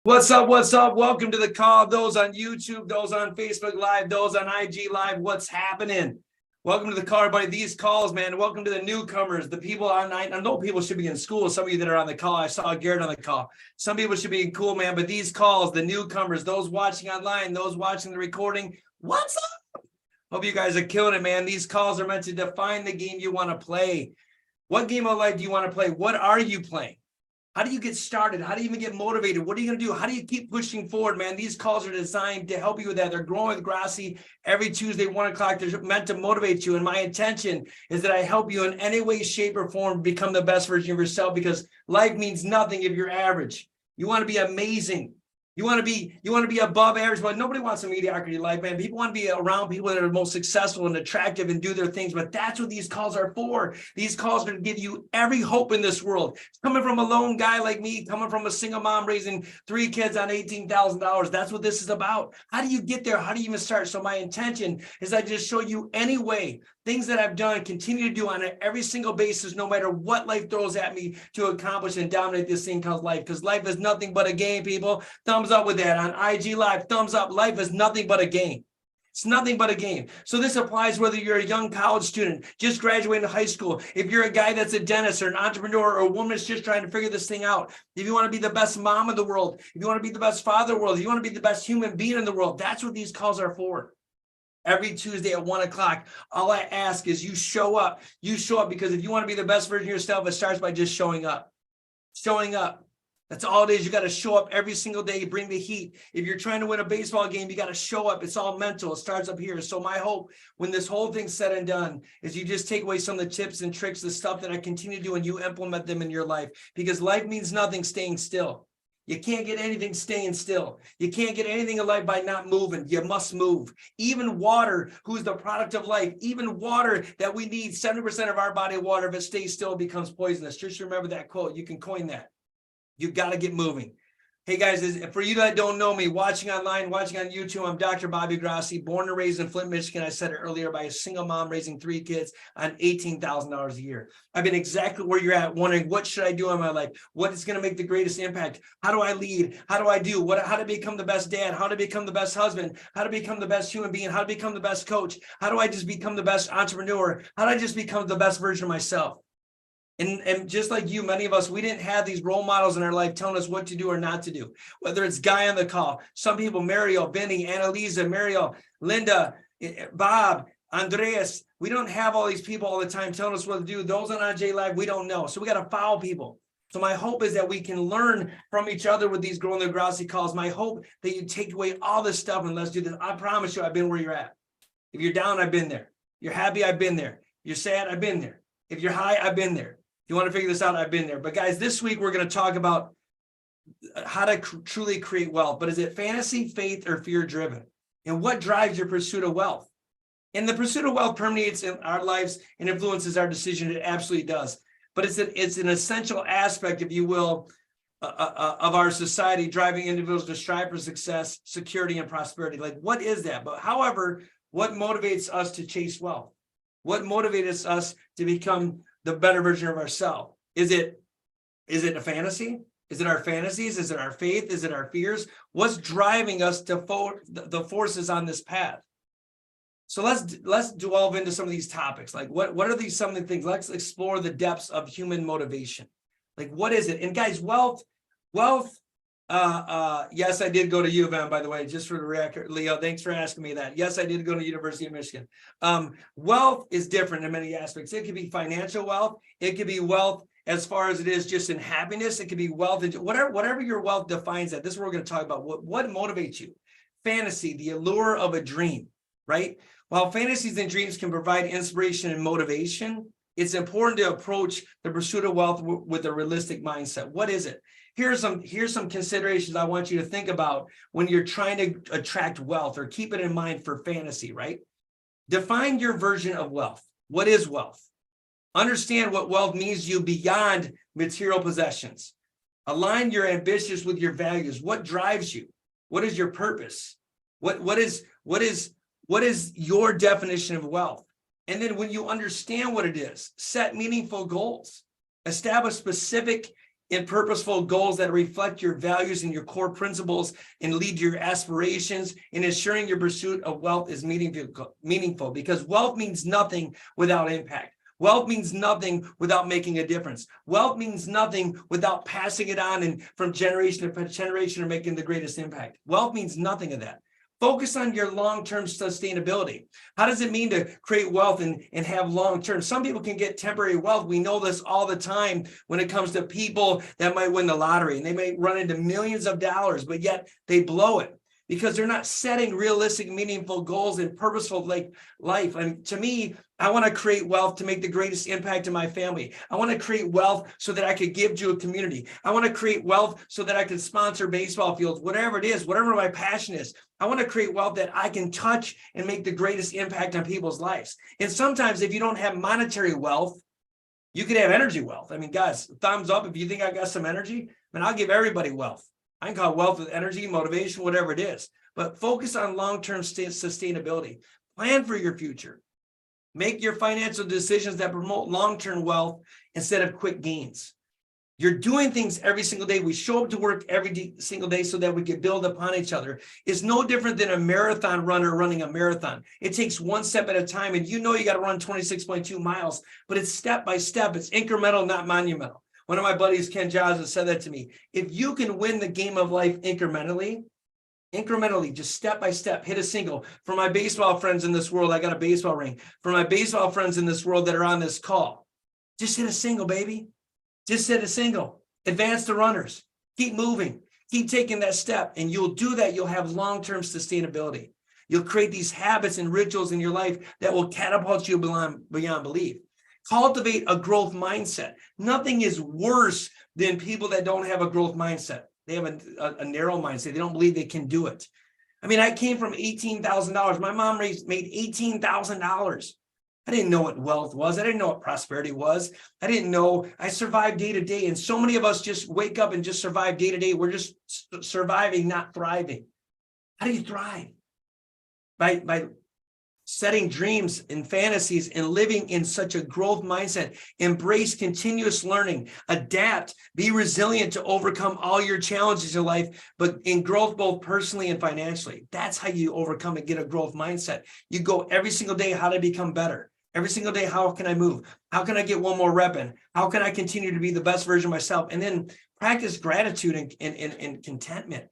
What's up? What's up? Welcome to the call. Those on YouTube, those on Facebook Live, those on IG Live. What's happening? Welcome to the call, everybody. These calls, man. Welcome to the newcomers, the people on. I know people should be in school. Some of you that are on the call, I saw Garrett on the call. Some people should be cool, man. But these calls, the newcomers, those watching online, those watching the recording, what's up? Hope you guys are killing it, man. These calls are meant to define the game you want to play. What game of life do you want to play? What are you playing? How do you get started? How do you even get motivated? What are you going to do? How do you keep pushing forward, man? These calls are designed to help you with that. They're growing with Grossi every Tuesday, 1 o'clock. They're meant to motivate you. And my intention is that I help you in any way, shape, or form become the best version of yourself, because life means nothing if you're average. You want to be amazing. You want to be above average, but nobody wants a mediocrity life, man. People want to be around people that are most successful and attractive and do their things, but that's what these calls are for. These calls are to give you every hope in this world. It's coming from a lone guy like me, coming from a single mom raising 3 kids on $18,000. That's what this is about. How do you get there? How do you even start? So my intention is I just show you any way, things that I've done, continue to do on every single basis, no matter what life throws at me, to accomplish and dominate this thing called life. Because life is nothing but a game, people. Thumbs up with that on IG Live. Thumbs up. Life is nothing but a game. It's nothing but a game. So this applies whether you're a young college student, just graduating high school, if you're a guy that's a dentist or an entrepreneur or a woman that's just trying to figure this thing out, if you want to be the best mom in the world, if you want to be the best father in the world, if you want to be the best human being in the world, that's what these calls are for. Every Tuesday at 1 o'clock, all I ask is you show up. You show up, because if you want to be the best version of yourself, it starts by just showing up. Showing up. That's all it is. You got to show up every single day. You bring the heat. If you're trying to win a baseball game, you got to show up. It's all mental. It starts up here. So my hope, when this whole thing's said and done, is you just take away some of the tips and tricks, the stuff that I continue to do, and you implement them in your life. Because life means nothing staying still. You can't get anything staying still. You can't get anything in life by not moving. You must move. Even water, who's the product of life, even water that we need, 70% of our body of water, if it stays still, becomes poisonous. Just remember that quote. You can coin that. You got to get moving. Hey guys, for you that don't know me, watching online, watching on YouTube, I'm Dr. Bobby Grossi, born and raised in Flint, Michigan. I said it earlier, by a single mom raising 3 kids on $18,000 a year. I've been exactly where you're at, wondering what should I do in my life? What is going to make the greatest impact? How do I lead? How do I do? How to become the best dad? How to become the best husband? How to become the best human being? How to become the best coach? How do I just become the best entrepreneur? How do I just become the best version of myself? And just like you, many of us, we didn't have these role models in our life telling us what to do or not to do. Whether it's Guy on the call, some people, Mario, Benny, Annalisa, Mario, Linda, Bob, Andreas. We don't have all these people all the time telling us what to do. Those on IG Live, we don't know. So we got to follow people. So my hope is that we can learn from each other with these Growing the Grossi calls. My hope that you take away all this stuff and let's do this. I promise you, I've been where you're at. If you're down, I've been there. You're happy, I've been there. You're sad, I've been there. If you're high, I've been there. You want to figure this out, I've been there. But guys, this week we're going to talk about how to truly create wealth. But is it fantasy, faith, or fear driven? And what drives your pursuit of wealth? And the pursuit of wealth permeates in our lives and influences our decision. It absolutely does. But it's an essential aspect, if you will, of our society, driving individuals to strive for success, security, and prosperity. Like, what is that? But however, what motivates us to chase wealth? What motivates us to become the better version of ourselves? Is it a fantasy? Is it our fantasies? Is it our faith? Is it our fears? What's driving us to the forces on this path? So let's delve into some of these topics. Like what are these some of the things? Let's explore the depths of human motivation. Like, what is it? And guys, wealth. Yes, I did go to U of M, by the way, just for the record. Leo, thanks for asking me that. Yes, I did go to University of Michigan. Wealth is different in many aspects. It could be financial wealth. It could be wealth as far as it is just in happiness. It could be wealth, whatever your wealth defines that. This is what we're going to talk about. What motivates you? Fantasy, the allure of a dream, right? While fantasies and dreams can provide inspiration and motivation, it's important to approach the pursuit of wealth with a realistic mindset. What is it? Here's some considerations I want you to think about when you're trying to attract wealth, or keep it in mind for fantasy, right? Define your version of wealth. What is wealth? Understand what wealth means to you beyond material possessions. Align your ambitions with your values. What drives you? What is your purpose? What is your definition of wealth? And then when you understand what it is, set meaningful goals. Establish specific in purposeful goals that reflect your values and your core principles and lead to your aspirations, and ensuring your pursuit of wealth is meaningful, because wealth means nothing without impact. Wealth means nothing without making a difference. Wealth means nothing without passing it on and from generation to generation or making the greatest impact. Wealth means nothing of that. Focus on your long-term sustainability. How does it mean to create wealth and have long-term? Some people can get temporary wealth. We know this all the time when it comes to people that might win the lottery, and they may run into millions of dollars, but yet they blow it because they're not setting realistic, meaningful goals and purposeful life. And to me, I want to create wealth to make the greatest impact in my family. I want to create wealth so that I could give to a community. I want to create wealth so that I can sponsor baseball fields, whatever it is, whatever my passion is. I want to create wealth that I can touch and make the greatest impact on people's lives. And sometimes if you don't have monetary wealth, you could have energy wealth. I mean, guys, thumbs up if you think I got some energy. I mean, I'll give everybody wealth. I can call it wealth with energy, motivation, whatever it is. But focus on long-term sustainability. Plan for your future. Make your financial decisions that promote long-term wealth instead of quick gains. You're doing things every single day. We show up to work every single day so that we can build upon each other. It's no different than a marathon runner running a marathon. It takes one step at a time, and you know you got to run 26.2 miles, but it's step by step. It's incremental, not monumental. One of my buddies, Ken Giles, has said that to me. If you can win the game of life incrementally, just step by step, hit a single. For my baseball friends in this world, I got a baseball ring. For my baseball friends in this world that are on this call, just hit a single, baby. Just hit a single. Advance the runners. Keep moving. Keep taking that step. And you'll do that. You'll have long-term sustainability. You'll create these habits and rituals in your life that will catapult you beyond belief. Cultivate a growth mindset. Nothing is worse than people that don't have a growth mindset. They have a narrow mindset. They don't believe they can do it. I mean, I came from $18,000. My mom made $18,000. I didn't know what wealth was. I didn't know what prosperity was. I didn't know. I survived day to day. And so many of us just wake up and just survive day to day. We're just surviving, not thriving. How do you thrive? By setting dreams and fantasies and living in such a growth mindset. Embrace continuous learning, adapt, be resilient to overcome all your challenges in life, but in growth both personally and financially. That's how you overcome and get a growth mindset. You go every single day, how to become better. Every single day, how can I move? How can I get one more rep in? How can I continue to be the best version of myself? And then practice gratitude and contentment.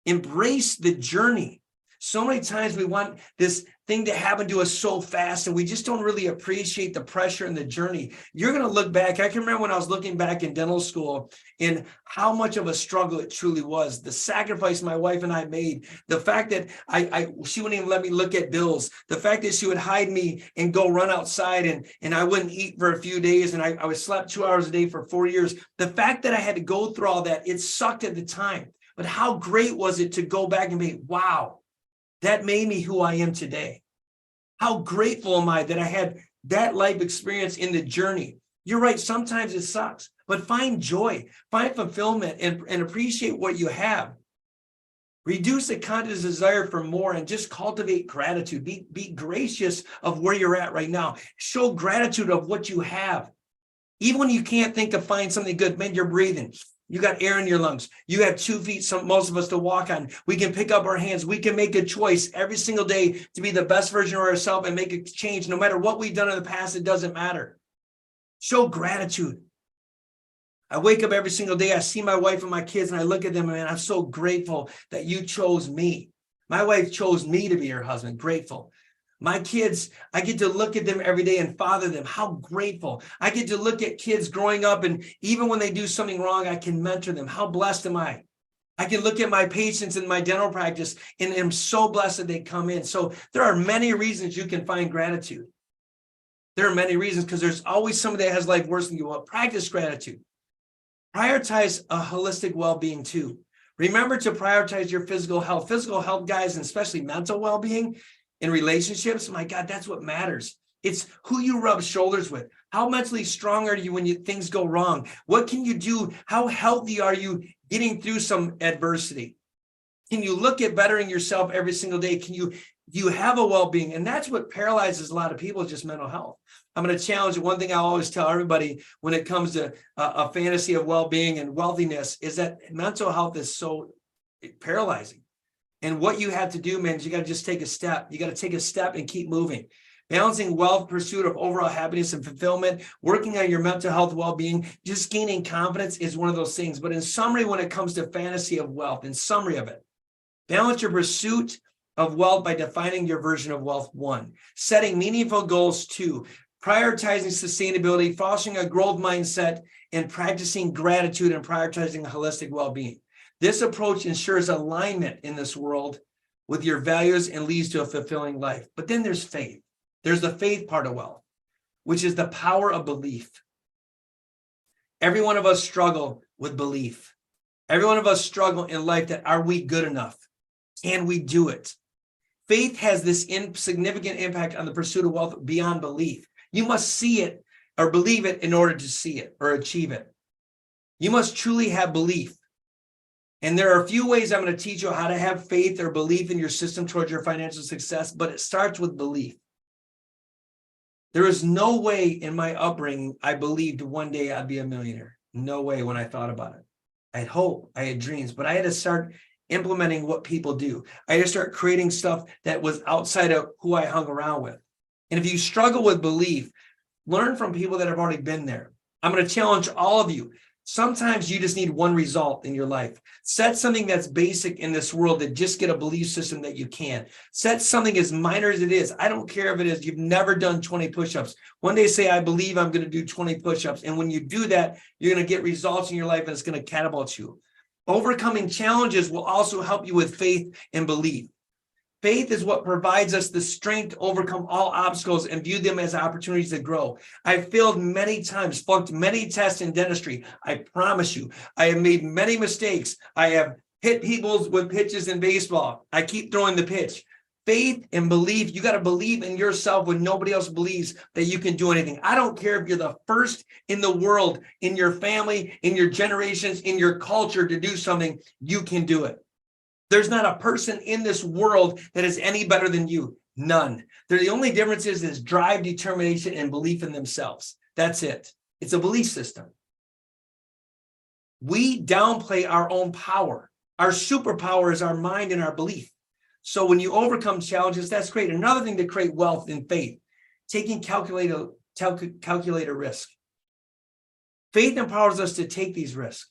Embrace the journey. So many times we want this thing to happen to us so fast, and we just don't really appreciate the pressure and the journey. You're going to look back. I can remember when I was looking back in dental school and how much of a struggle it truly was. The sacrifice my wife and I made, the fact that she wouldn't even let me look at bills, the fact that she would hide me and go run outside and I wouldn't eat for a few days, and I was slept 2 hours a day for 4 years. The fact that I had to go through all that, it sucked at the time. But how great was it to go back and be, wow, that made me who I am today. How grateful am I that I had that life experience in the journey? You're right, sometimes it sucks, but find joy, find fulfillment, and appreciate what you have. Reduce the constant desire for more and just cultivate gratitude. Be gracious of where you're at right now. Show gratitude of what you have. Even when you can't think of finding something good, man, you're breathing. You got air in your lungs. You have 2 feet, most of us, to walk on. We can pick up our hands. We can make a choice every single day to be the best version of ourselves and make a change. No matter what we've done in the past, it doesn't matter. Show gratitude. I wake up every single day. I see my wife and my kids, and I look at them, and man, I'm so grateful that you chose me. My wife chose me to be her husband. Grateful. My kids, I get to look at them every day and father them. How grateful. I get to look at kids growing up, and even when they do something wrong, I can mentor them. How blessed am I? I can look at my patients in my dental practice, and I'm so blessed that they come in. So there are many reasons you can find gratitude. There are many reasons, because there's always somebody that has life worse than you. Well, practice gratitude. Prioritize a holistic well-being too. Remember to prioritize your physical health. Physical health, guys, and especially mental well-being. In relationships, my God, that's what matters. It's who you rub shoulders with. How mentally strong are you when things go wrong? What can you do? How healthy are you getting through some adversity? Can you look at bettering yourself every single day? Do you have a well-being? And that's what paralyzes a lot of people, is just mental health. I'm going to challenge you. One thing I always tell everybody when it comes to a fantasy of well-being and wealthiness is that mental health is so paralyzing. And what you have to do, man, is you got to just take a step. You got to take a step and keep moving. Balancing wealth, pursuit of overall happiness and fulfillment, working on your mental health well-being, just gaining confidence is one of those things. But in summary, when it comes to fantasy of wealth, in summary of it, balance your pursuit of wealth by defining your version of wealth. 1, setting meaningful goals. 2, prioritizing sustainability, fostering a growth mindset, and practicing gratitude and prioritizing holistic well-being. This approach ensures alignment in this world with your values and leads to a fulfilling life. But then there's faith. There's the faith part of wealth, which is the power of belief. Every one of us struggle with belief. Every one of us struggle in life that, are we good enough? Can we do it? Faith has this insignificant impact on the pursuit of wealth beyond belief. You must see it or believe it in order to see it or achieve it. You must truly have belief. And there are a few ways I'm going to teach you how to have faith or belief in your system towards your financial success, but it starts with belief. There is no way in my upbringing I believed one day I'd be a millionaire. No way when I thought about it. I had hope, I had dreams, but I had to start implementing what people do. I had to start creating stuff that was outside of who I hung around with. And if you struggle with belief, learn from people that have already been there. I'm going to challenge all of you. Sometimes you just need one result in your life. Set something that's basic in this world, that just get a belief system that you can. Set something as minor as it is. I don't care if it is you've never done 20 push-ups. One day say, I believe I'm going to do 20 push-ups. And when you do that, you're going to get results in your life and it's going to catapult you. Overcoming challenges will also help you with faith and belief. Faith is what provides us the strength to overcome all obstacles and view them as opportunities to grow. I've failed many times, flunked many tests in dentistry. I promise you, I have made many mistakes. I have hit people with pitches in baseball. I keep throwing the pitch. Faith and belief, you got to believe in yourself when nobody else believes that you can do anything. I don't care if you're the first in the world, in your family, in your generations, in your culture to do something, you can do it. There's not a person in this world that is any better than you. None. The only difference is drive, determination, and belief in themselves. That's it. It's a belief system. We downplay our own power. Our superpower is our mind and our belief. So when you overcome challenges, that's great. Another thing to create wealth in faith, taking calculated risk. Faith empowers us to take these risks.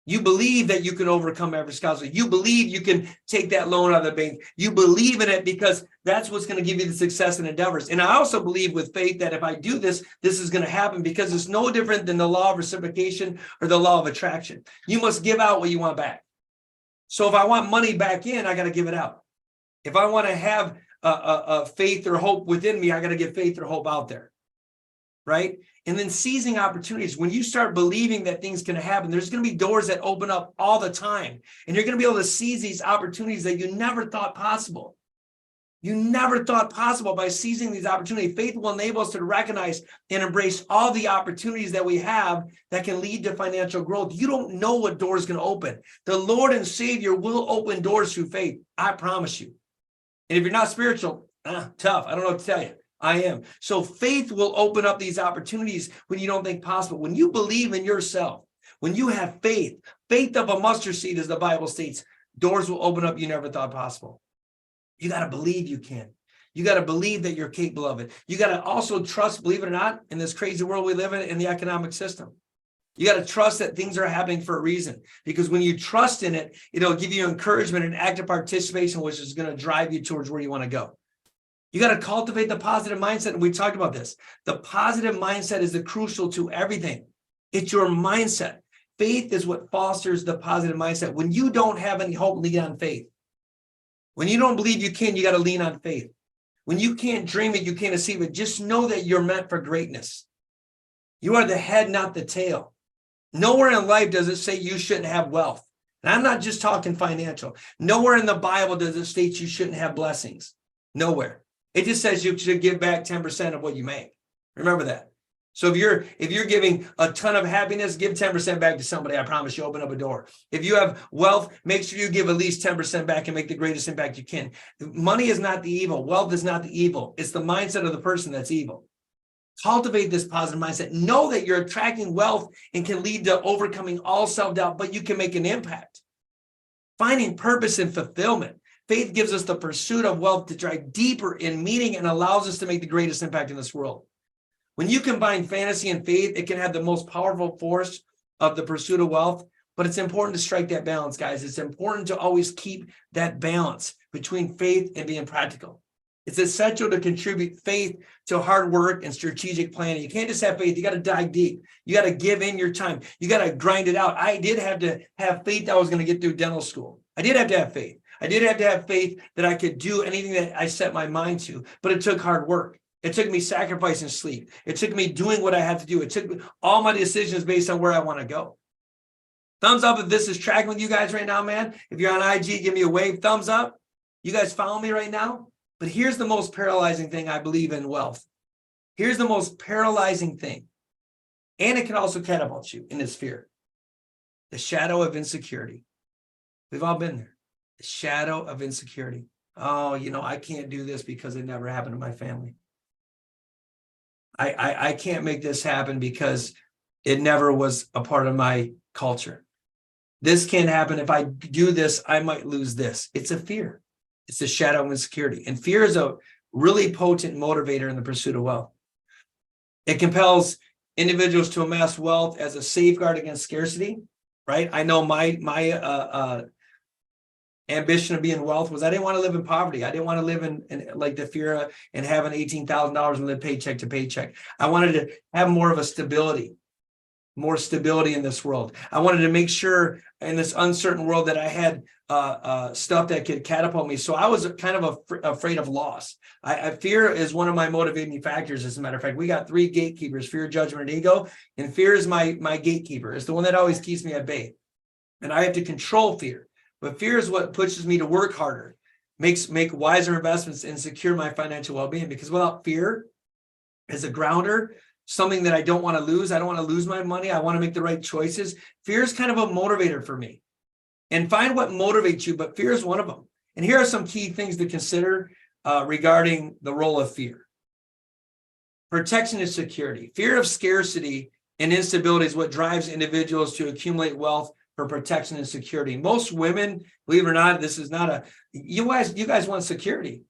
You believe that you can overcome every obstacle. You believe you can take that loan out of the bank. You believe in it because that's what's going to give you the success and endeavors. And I also believe with faith that if I do this, this is going to happen, because it's no different than the law of reciprocation or the law of attraction. You must give out what you want back. So if I want money back in, I got to give it out. If I want to have a faith or hope within me, I got to get faith or hope out there. Right? And then seizing opportunities. When you start believing that things can happen, there's going to be doors that open up all the time. And you're going to be able to seize these opportunities that you never thought possible. You never thought possible. By seizing these opportunities, faith will enable us to recognize and embrace all the opportunities that we have that can lead to financial growth. You don't know what door is going to open. The Lord and Savior will open doors through faith. I promise you. And if you're not spiritual, tough. I don't know what to tell you. I am. So faith will open up these opportunities when you don't think possible. When you believe in yourself, when you have faith, faith of a mustard seed, as the Bible states, doors will open up you never thought possible. You got to believe you can. You got to believe that you're capable of it. You got to also trust, believe it or not, in this crazy world we live in the economic system. You got to trust that things are happening for a reason, because when you trust in it, it'll give you encouragement and active participation, which is going to drive you towards where you want to go. You got to cultivate the positive mindset. And we talked about this. The positive mindset is the crucial to everything. It's your mindset. Faith is what fosters the positive mindset. When you don't have any hope, lean on faith. When you don't believe you can, you got to lean on faith. When you can't dream it, you can't achieve it. Just know that you're meant for greatness. You are the head, not the tail. Nowhere in life does it say you shouldn't have wealth. And I'm not just talking financial. Nowhere in the Bible does it state you shouldn't have blessings. Nowhere. It just says you should give back 10% of what you make. Remember that. So if you're giving a ton of happiness, give 10% back to somebody. I promise you, open up a door. If you have wealth, make sure you give at least 10% back and make the greatest impact you can. Money is not the evil. Wealth is not the evil. It's the mindset of the person that's evil. Cultivate this positive mindset. Know that you're attracting wealth and can lead to overcoming all self-doubt, but you can make an impact. Finding purpose and fulfillment. Faith gives us the pursuit of wealth to drive deeper in meaning and allows us to make the greatest impact in this world. When you combine fantasy and faith, it can have the most powerful force of the pursuit of wealth, but it's important to strike that balance, guys. It's important to always keep that balance between faith and being practical. It's essential to contribute faith to hard work and strategic planning. You can't just have faith. You got to dive deep. You got to give in your time. You got to grind it out. I did have to have faith I was going to get through dental school. I did have to have faith. I did have to have faith that I could do anything that I set my mind to, but it took hard work. It took me sacrificing sleep. It took me doing what I had to do. It took me all my decisions based on where I want to go. Thumbs up if this is tracking with you guys right now, man. If you're on IG, give me a wave. Thumbs up. You guys follow me right now? But here's the most paralyzing thing I believe in wealth. Here's the most paralyzing thing. And it can also catapult you in this fear. The shadow of insecurity. We've all been there. The shadow of insecurity. Oh, I can't do this because it never happened to my family. I can't make this happen because it never was a part of my culture. This can't happen. If I do this, I might lose this. It's a fear. It's the shadow of insecurity. And fear is a really potent motivator in the pursuit of wealth. It compels individuals to amass wealth as a safeguard against scarcity, right? I know my ambition of being wealth was I didn't want to live in poverty. I didn't want to live in like the fear and having $18,000 and live paycheck to paycheck. I wanted to have more stability in this world. I wanted to make sure in this uncertain world that I had stuff that could catapult me. So I was kind of afraid of loss. Fear is one of my motivating factors. As a matter of fact, we got 3 gatekeepers: fear, judgment, and ego. And fear is my gatekeeper. It's the one that always keeps me at bay. And I have to control fear. But fear is what pushes me to work harder, make wiser investments, and secure my financial well-being. Because without fear as a grounder, something that I don't want to lose, I don't want to lose my money, I want to make the right choices. Fear is kind of a motivator for me. And find what motivates you, but fear is one of them. And here are some key things to consider regarding the role of fear. Protection and security. Fear of scarcity and instability is what drives individuals to accumulate wealth for protection and security. Most women, believe it or not, this is not you guys want security.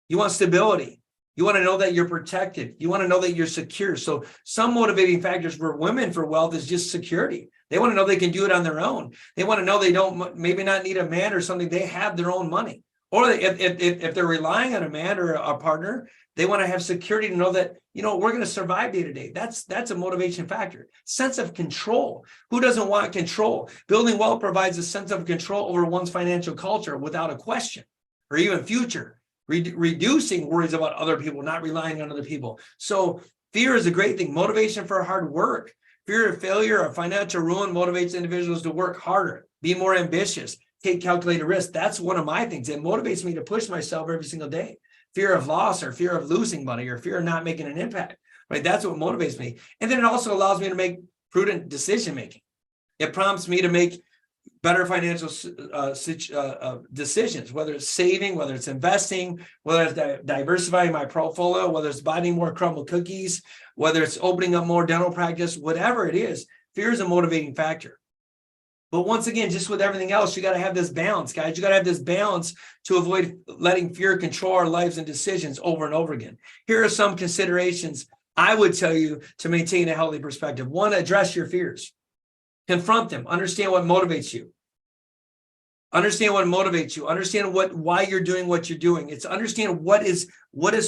You want stability. You want to know that you're protected. You want to know that you're secure. So some motivating factors for women for wealth is just security. They want to know they can do it on their own. They want to know they don't maybe not need a man or something. They have their own money. Or if they're relying on a man or a partner, they want to have security to know that, we're going to survive day to day. That's a motivation factor. Sense of control. Who doesn't want control? Building wealth provides a sense of control over one's financial culture without a question, or even future, reducing worries about other people, not relying on other people. So fear is a great thing. Motivation for hard work. Fear of failure or financial ruin motivates individuals to work harder, be more ambitious, take calculated risks. That's one of my things. It motivates me to push myself every single day. Fear of loss or fear of losing money or fear of not making an impact, right? That's what motivates me. And then it also allows me to make prudent decision-making. It prompts me to make better financial decisions, whether it's saving, whether it's investing, whether it's diversifying my portfolio, whether it's buying more crumble cookies, whether it's opening up more dental practice, whatever it is. Fear is a motivating factor. But once again, just with everything else, you got to have this balance, guys. You got to have this balance to avoid letting fear control our lives and decisions over and over again. Here are some considerations I would tell you to maintain a healthy perspective. 1, address your fears. Confront them. Understand what motivates you. Understand what motivates you. Understand why you're doing what you're doing. It's understand what is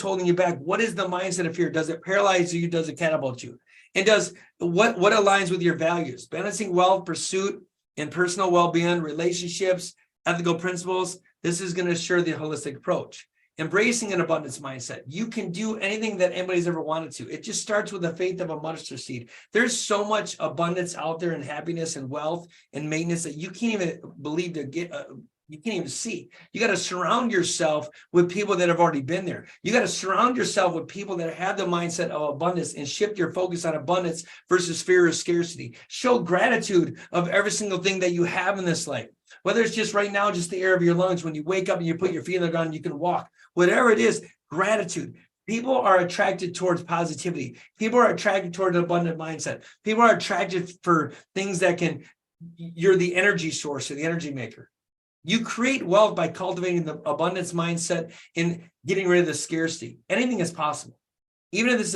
holding you back. What is the mindset of fear? Does it paralyze you? Does it catapult you? And does what aligns with your values? Balancing wealth, pursuit, and personal well-being, relationships, ethical principles. This is going to assure the holistic approach. Embracing an abundance mindset. You can do anything that anybody's ever wanted to. It just starts with the faith of a mustard seed. There's so much abundance out there and happiness and wealth and maintenance that you can't even believe to You can't even see. You got to surround yourself with people that have already been there. You got to surround yourself with people that have the mindset of abundance and shift your focus on abundance versus fear or scarcity. Show gratitude of every single thing that you have in this life. Whether it's just right now, just the air of your lungs, when you wake up and you put your feet on the ground and you can walk, whatever it is, gratitude. People are attracted towards positivity. People are attracted toward an abundant mindset. People are attracted for things that you're the energy source or the energy maker. You create wealth by cultivating the abundance mindset and getting rid of the scarcity. Anything is possible. Even if this is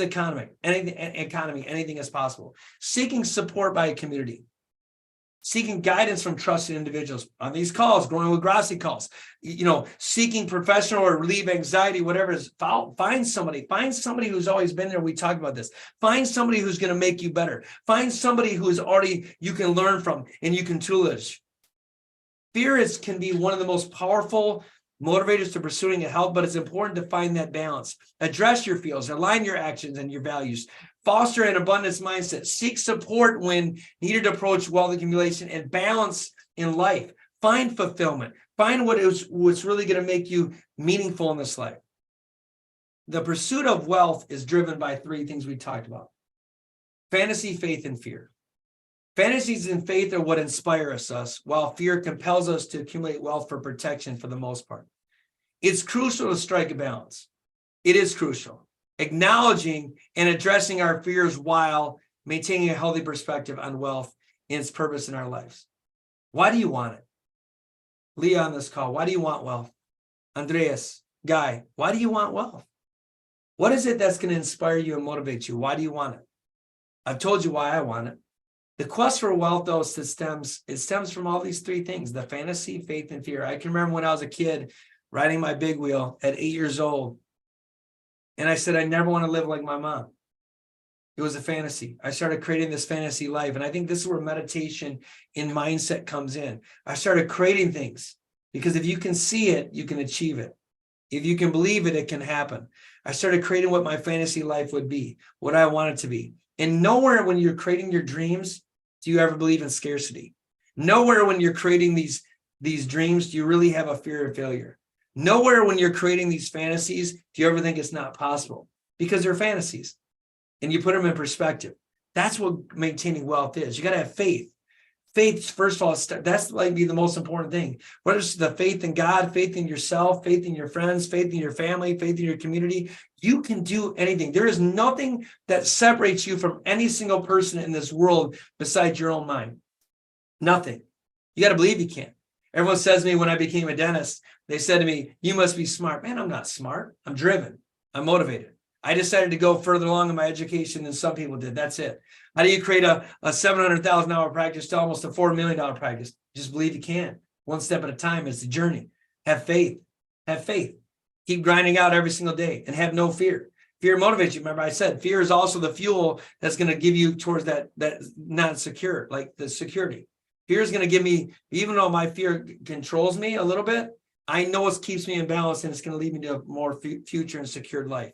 anything is possible. Seeking support by a community. Seeking guidance from trusted individuals on these calls, going with Grossi calls, seeking professional or relieve anxiety, whatever it is. Find somebody who's always been there. We talked about this. Find somebody who's going to make you better. Find somebody who's already, you can learn from and you can tutelage. Fear can be one of the most powerful motivators to pursuing a health, but it's important to find that balance. Address your fears, align your actions and your values. Foster an abundance mindset. Seek support when needed to approach wealth accumulation and balance in life. Find fulfillment. Find what's really going to make you meaningful in this life. The pursuit of wealth is driven by three things we talked about: fantasy, faith, and fear. Fantasies and faith are what inspire us, while fear compels us to accumulate wealth for protection for the most part. It's crucial to strike a balance. It is crucial. Acknowledging and addressing our fears while maintaining a healthy perspective on wealth and its purpose in our lives. Why do you want it? Leah on this call, why do you want wealth? Andreas, Guy, why do you want wealth? What is it that's going to inspire you and motivate you? Why do you want it? I've told you why I want it. The quest for wealth, though, stems from all these three things: the fantasy, faith, and fear. I can remember when I was a kid riding my big wheel at 8 years old, and I said, I never want to live like my mom. It was a fantasy. I started creating this fantasy life, and I think this is where meditation and mindset comes in. I started creating things because if you can see it, you can achieve it. If you can believe it, it can happen. I started creating what my fantasy life would be, what I want it to be. And nowhere when you're creating your dreams do you ever believe in scarcity. Nowhere when you're creating these dreams do you really have a fear of failure. Nowhere when you're creating these fantasies do you ever think it's not possible, because they're fantasies and you put them in perspective. That's what maintaining wealth is. You got to have faith. Faith, first of all, that's like the most important thing. Whether it's the faith in God, faith in yourself, faith in your friends, faith in your family, faith in your community, you can do anything. There is nothing that separates you from any single person in this world besides your own mind. Nothing. You got to believe you can. Everyone says to me when I became a dentist, they said to me, you must be smart. Man, I'm not smart. I'm driven. I'm motivated. I decided to go further along in my education than some people did. That's it. How do you create a $700,000 practice to almost a $4 million practice? Just believe you can. One step at a time. It's the journey. Have faith. Have faith. Keep grinding out every single day and have no fear. Fear motivates you. Remember, I said fear is also the fuel that's going to give you towards that not secure, like the security. Fear is going to give me, even though my fear controls me a little bit, I know it keeps me in balance and it's going to lead me to a more future and secured life.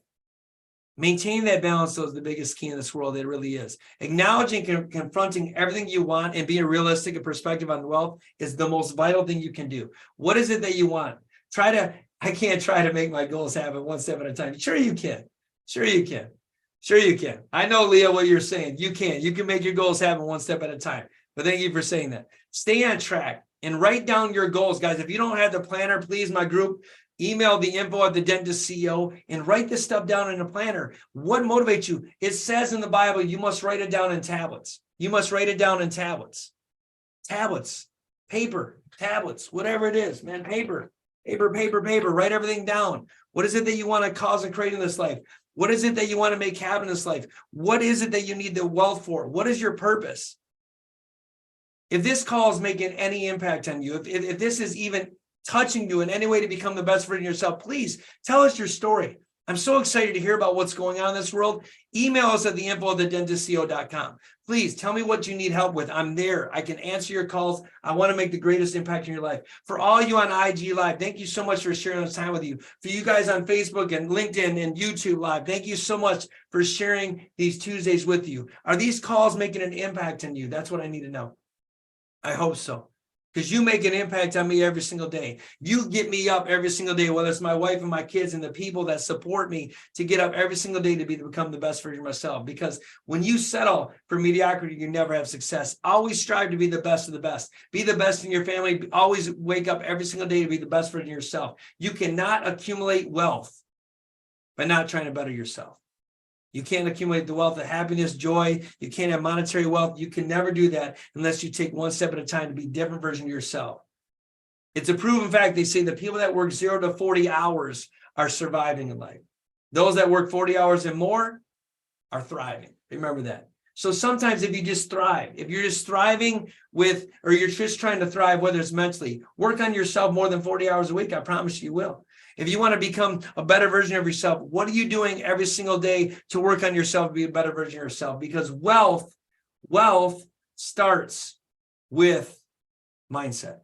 Maintaining that balance, though, is the biggest key in this world. It really is. Acknowledging and confronting everything you want and being realistic and perspective on wealth is the most vital thing you can do. What is it that you want? I can't try to make my goals happen one step at a time. Sure you can. Sure you can. Sure you can. I know, Leah, what you're saying. You can. You can make your goals happen one step at a time. But thank you for saying that. Stay on track and write down your goals, guys. If you don't have the planner, please, my group, email the info at the Dentist CEO and write this stuff down in a planner. What motivates you? It says in the Bible, you must write it down in tablets. You must write it down in tablets. Tablets, paper, tablets, whatever it is, man, paper. Write everything down. What is it that you want to cause and create in this life? What is it that you want to make happen in this life? What is it that you need the wealth for? What is your purpose? If this call is making any impact on you, if this is even touching you in any way to become the best version of yourself, please tell us your story. I'm so excited to hear about what's going on in this world. Email us at theinfo@thedentistco.com. Please tell me what you need help with. I'm there. I can answer your calls. I want to make the greatest impact in your life. For all you on IG Live, thank you so much for sharing this time with you. For you guys on Facebook and LinkedIn and YouTube Live, thank you so much for sharing these Tuesdays with you. Are these calls making an impact on you? That's what I need to know. I hope so. because you make an impact on me every single day. You get me up every single day, whether it's my wife and my kids and the people that support me to get up every single day to become the best version of myself. Because when you settle for mediocrity, you never have success. Always strive to be the best of the best. Be the best in your family. Always wake up every single day to be the best version of yourself. You cannot accumulate wealth by not trying to better yourself. You can't accumulate the wealth of happiness, joy. You can't have monetary wealth. You can never do that unless you take one step at a time to be a different version of yourself. It's a proven fact. They say the people that work 0 to 40 hours are surviving in life. Those that work 40 hours and more are thriving. Remember that. So sometimes if you just thrive, if you're just thriving or you're just trying to thrive, whether it's mentally, work on yourself more than 40 hours a week. I promise you will. If you want to become a better version of yourself, what are you doing every single day to work on yourself to be a better version of yourself? Because wealth starts with mindset.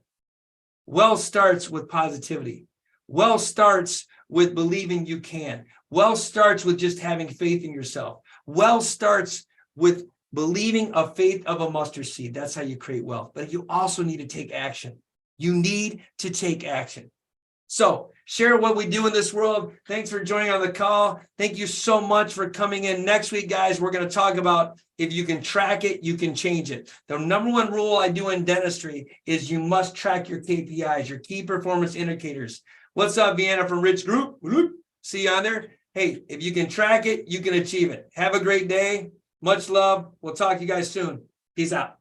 Wealth starts with positivity. Wealth starts with believing you can. Wealth starts with just having faith in yourself. Wealth starts with believing a faith of a mustard seed. That's how you create wealth. But you also need to take action. You need to take action. So share what we do in this world. Thanks for joining on the call. Thank you so much for coming in. Next week, guys, we're going to talk about if you can track it, you can change it. The number one rule I do in dentistry is you must track your KPIs, your key performance indicators. What's up, Vienna from Rich Group? See you on there. Hey, if you can track it, you can achieve it. Have a great day. Much love. We'll talk to you guys soon. Peace out.